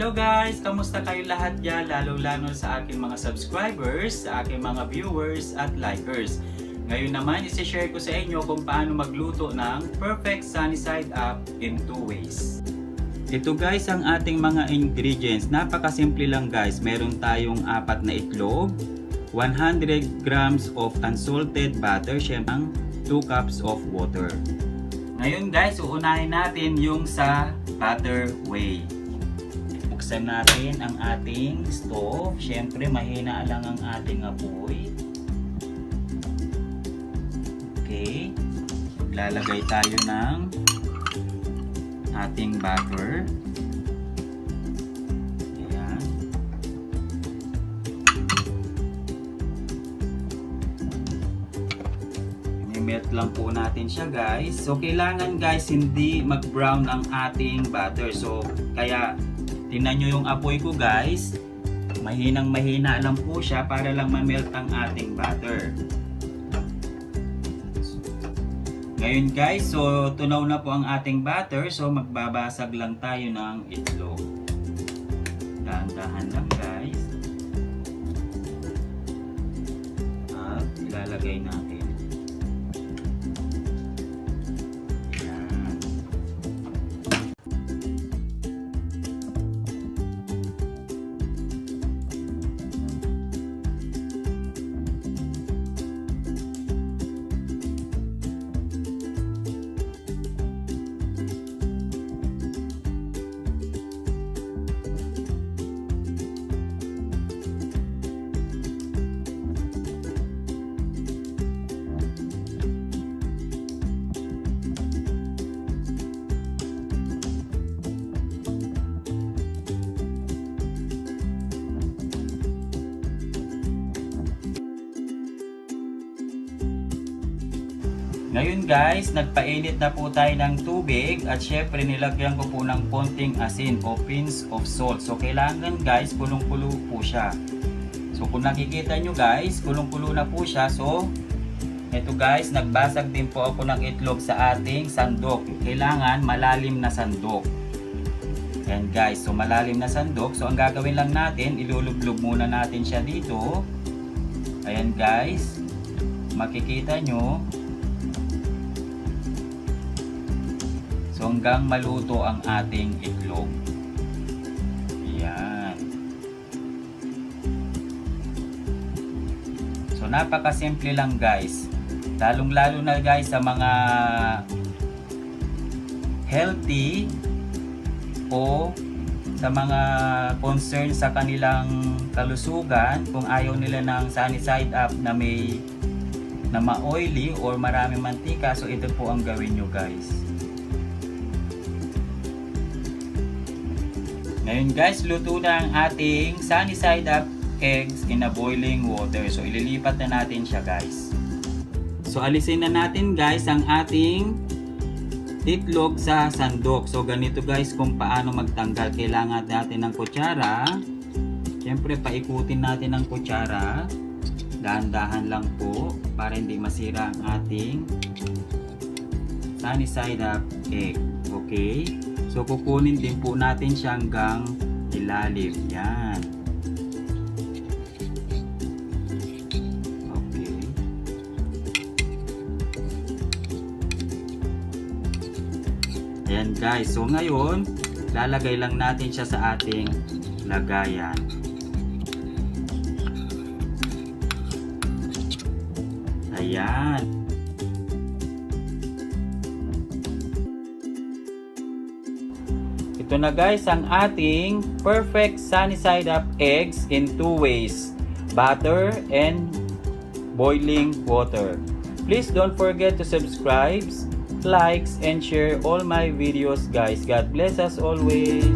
Hello guys! Kamusta kayo lahat dyan? Lalo-lalo sa aking mga subscribers, sa aking mga viewers at likers. Ngayon naman, isi-share ko sa inyo kung paano magluto ng perfect sunny side up in 2 ways. Ito guys ang ating mga ingredients. Napakasimple lang guys. Meron tayong 4 na itlog, 100 grams of unsalted butter, siyempre 2 cups of water. Ngayon guys, uunahin natin yung sa butter way. Buksan natin ang ating stove. Siyempre mahina lang ang ating apoy. Okay. Lalagay tayo ng ating butter. Ayan. I-melt lang po natin siya guys. So kailangan guys hindi mag-brown ang ating butter. So kaya tingnan nyo yung apoy ko guys. Mahinang mahina lang po siya para lang ma-melt ang ating butter. Ngayon guys, so tunaw na po ang ating butter. So magbabasag lang tayo ng itlog. Dahan-dahan lang guys. At ilalagay natin. Ngayon guys, nagpainit na po tayo ng tubig at syempre nilagyan ko po ng konting asin o pinch of salt. So kailangan guys, kulong-kulo po siya. So kung nakikita nyo guys, kulong-kulo na po siya. So ito guys, nagbasag din po ako ng itlog sa ating sandok. Kailangan malalim na sandok. Ayan guys, so malalim na sandok. So ang gagawin lang natin, ilulublog muna natin siya dito. Ayan guys, makikita nyo. So hanggang maluto ang ating itlog. Ayan. So napakasimple lang guys. Lalong-lalo na guys sa mga healthy o sa mga concern sa kanilang kalusugan, kung ayaw nila ng sunny side up na ma-oily or maraming mantika, so ito po ang gawin nyo guys. Ngayon guys, luto na ang ating sunny side up eggs in a boiling water. So ililipat na natin siya guys. So alisin na natin guys ang ating itlog sa sandok. So ganito guys kung paano magtanggal. Kailangan natin ng kutsara. Siyempre paikutin natin ng kutsara. Dahan-dahan lang po para hindi masira ang ating sunny side up egg. Okay? So kukunin din po natin siya hanggang ilalim. Yan. Okay. Ayan guys. So ngayon, lalagay lang natin siya sa ating lagayan. Ayan. Ito na guys ang ating perfect sunny side up eggs in 2 ways. Butter and boiling water. Please don't forget to subscribe, likes, and share all my videos guys. God bless us always.